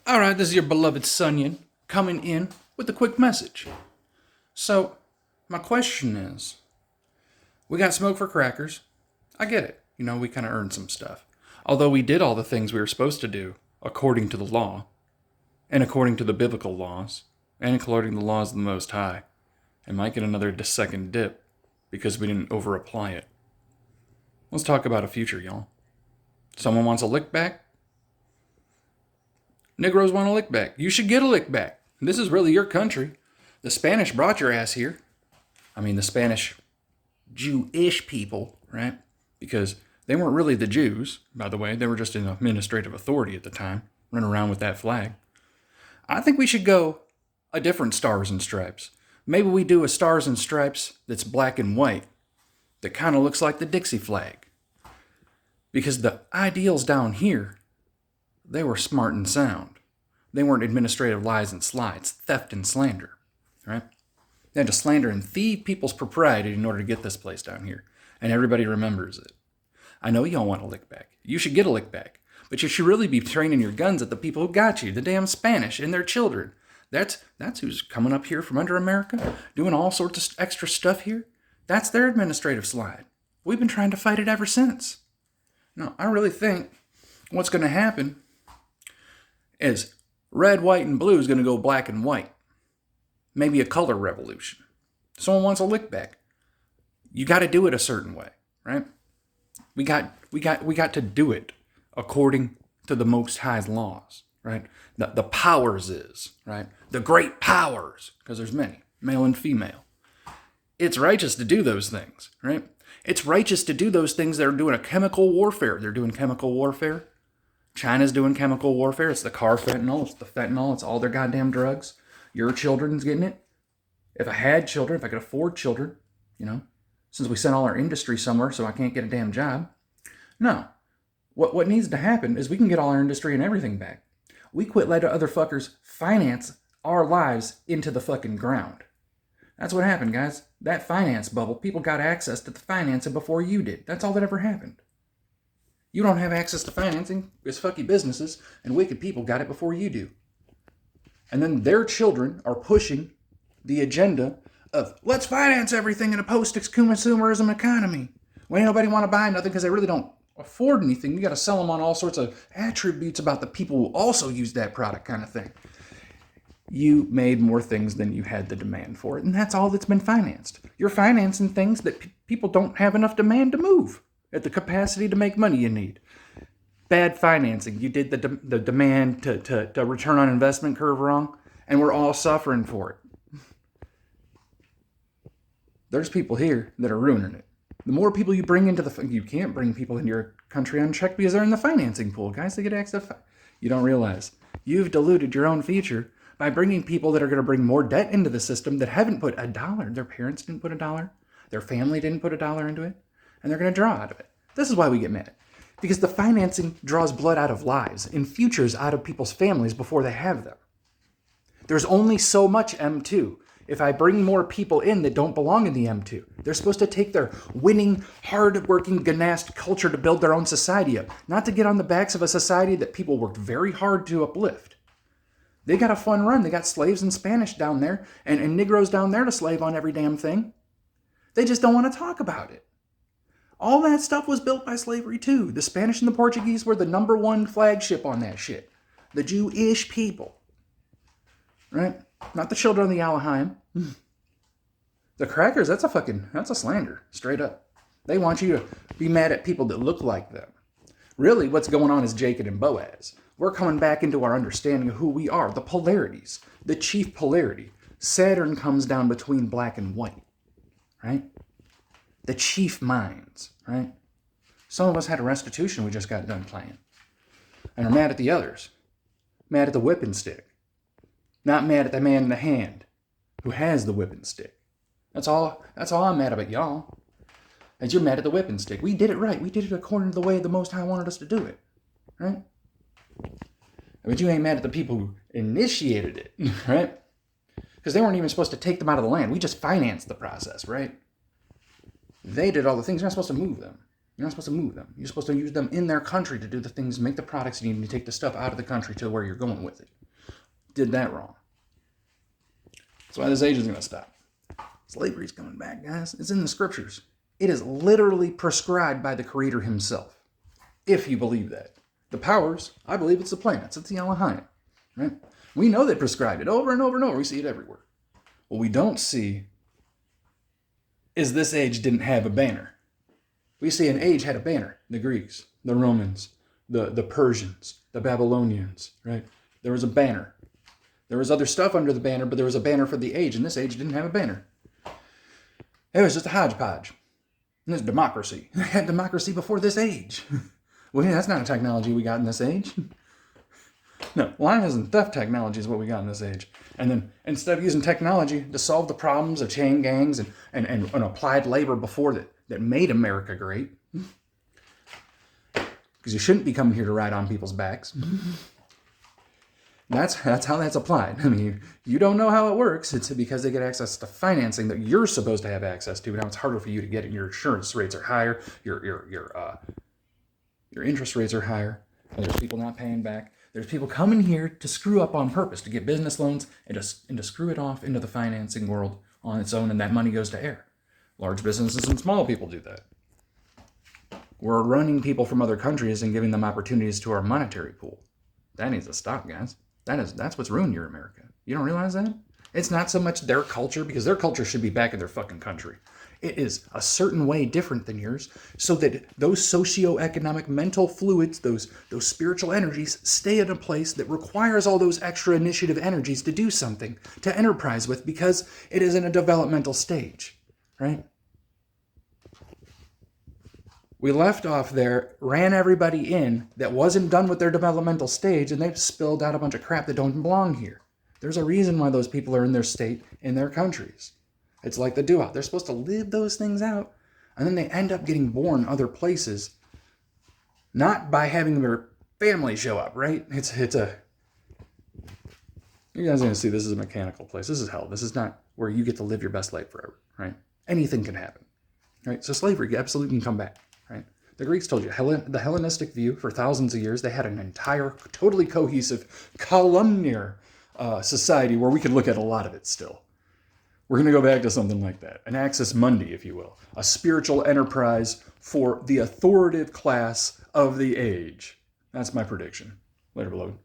All right, this is your beloved Sunyan coming in with a quick message. So, my question is, we got smoke for crackers. I get it. You know, we kind of earned some stuff. Although we did all the things we were supposed to do according to the law, and according to the biblical laws, and according to the laws of the Most High, and might get another second dip because we didn't over-apply it. Let's talk about a future, y'all. Someone wants a lick back? Negroes want a lick back. You should get a lick back. This is really your country. The Spanish brought your ass here. I mean, the Spanish Jewish people, right? Because they weren't really the Jews, by the way. They were just an administrative authority at the time, running around with that flag. I think we should go a different Stars and Stripes. Maybe we do a Stars and Stripes that's black and white, that kind of looks like the Dixie flag. Because the ideals down here, they were smart and sound. They weren't administrative lies and slides, theft and slander, right? They had to slander and thieve people's propriety in order to get this place down here. And everybody remembers it. I know y'all want a lick back. You should get a lick back. But you should really be training your guns at the people who got you, the damn Spanish and their children. That's who's coming up here from under America, doing all sorts of extra stuff here. That's their administrative slide. We've been trying to fight it ever since. No, I really think what's going to happen is red, white, and blue is going to go black and white. Maybe a color revolution. Someone wants a lick back. You got to do it a certain way, right? We got to do it according to the Most High's laws, right? The powers is, right? The great powers, because there's many, male and female. It's righteous to do those things, right? It's righteous to do those things that are doing a chemical warfare. They're doing chemical warfare. China's doing chemical warfare. It's the carfentanyl. It's the fentanyl. It's all their goddamn drugs. Your children's getting it. If I had children, if I could afford children, since we sent all our industry somewhere so I can't get a damn job. No. What needs to happen is we can get all our industry and everything back. We quit letting other fuckers finance our lives into the fucking ground. That's what happened, guys. That finance bubble, people got access to the financing before you did. That's all that ever happened. You don't have access to financing because fucky businesses and wicked people got it before you do. And then their children are pushing the agenda of, let's finance everything in a post-consumerism economy. When ain't nobody want to buy nothing because they really don't afford anything. You got to sell them on all sorts of attributes about the people who also use that product kind of thing. You made more things than you had the demand for it, and that's all that's been financed. You're financing things that people don't have enough demand to move at the capacity to make money you need. Bad financing. You did the demand to return on investment curve wrong, and we're all suffering for it. There's people here that are ruining it. The more people you bring into you can't bring people into your country unchecked because they're in the financing pool. Guys, they get access. You don't realize you've diluted your own future by bringing people that are going to bring more debt into the system that haven't put a dollar. Their parents didn't put a dollar. Their family didn't put a dollar into it. And they're going to draw out of it. This is why we get mad. Because the financing draws blood out of lives and futures out of people's families before they have them. There's only so much M2. If I bring more people in that don't belong in the M2, they're supposed to take their winning, hard-working, ganast culture to build their own society up, not to get on the backs of a society that people worked very hard to uplift. They got a fun run. They got slaves and Spanish down there and Negroes down there to slave on every damn thing. They just don't want to talk about it. All that stuff was built by slavery too. The Spanish and the Portuguese were the number one flagship on that shit. The Jewish people. Right? Not the children of the Alheim. The crackers, that's a slander. Straight up. They want you to be mad at people that look like them. Really, what's going on is Jacob and Boaz. We're coming back into our understanding of who we are. The polarities. The chief polarity. Saturn comes down between black and white. Right? The chief minds. Right? Some of us had a restitution we just got done playing. And are mad at the others. Mad at the whipping stick. Not mad at the man in the hand who has the whipping stick. That's all I'm mad about, y'all. And you're mad at the whipping stick. We did it right. We did it according to the way the Most High wanted us to do it. Right? But you ain't mad at the people who initiated it, right? Because they weren't even supposed to take them out of the land. We just financed the process, right? They did all the things. You're not supposed to move them. You're not supposed to move them. You're supposed to use them in their country to do the things, make the products you need to take the stuff out of the country to where you're going with it. Did that wrong. That's why this age is going to stop. Slavery's coming back, guys. It's in the scriptures. It is literally prescribed by the Creator himself, if you believe that. The powers, I believe it's the planets. It's the Elehim, right? We know they prescribed it over and over and over. We see it everywhere. What we don't see is this age didn't have a banner. We see an age had a banner. The Greeks, the Romans, the Persians, the Babylonians, right? There was a banner. There was other stuff under the banner, but there was a banner for the age, and this age didn't have a banner. It was just a hodgepodge. And it's democracy. They had democracy before this age. Well, yeah, that's not a technology we got in this age. No, lions and theft technology is what we got in this age. And then instead of using technology to solve the problems of chain gangs and applied labor before that made America great, because you shouldn't be coming here to ride on people's backs. That's how that's applied. I mean, you don't know how it works. It's because they get access to financing that you're supposed to have access to. Now it's harder for you to get it. Your insurance rates are higher. Your interest rates are higher. And there's people not paying back. There's people coming here to screw up on purpose, to get business loans and to screw it off into the financing world on its own, and that money goes to air. Large businesses and small people do that. We're running people from other countries and giving them opportunities to our monetary pool. That needs to stop, guys. That's what's ruined your America. You don't realize that? It's not so much their culture, because their culture should be back in their fucking country. It is a certain way different than yours, so that those socioeconomic mental fluids, those spiritual energies, stay in a place that requires all those extra initiative energies to do something, to enterprise with, because it is in a developmental stage, right? We left off there, ran everybody in that wasn't done with their developmental stage, and they've spilled out a bunch of crap that don't belong here. There's a reason why those people are in their state, in their countries. It's like the doo-wop. They're supposed to live those things out, and then they end up getting born other places, not by having their family show up, right? It's a... You guys are going to see this is a mechanical place. This is hell. This is not where you get to live your best life forever, right? Anything can happen, right? So slavery absolutely can come back, right? The Greeks told you, the Hellenistic view, for thousands of years, they had an entire, totally cohesive, columnar society where we could look at a lot of it still. We're going to go back to something like that. An Axis Mundi, if you will. A spiritual enterprise for the authoritative class of the age. That's my prediction. Later, beloved.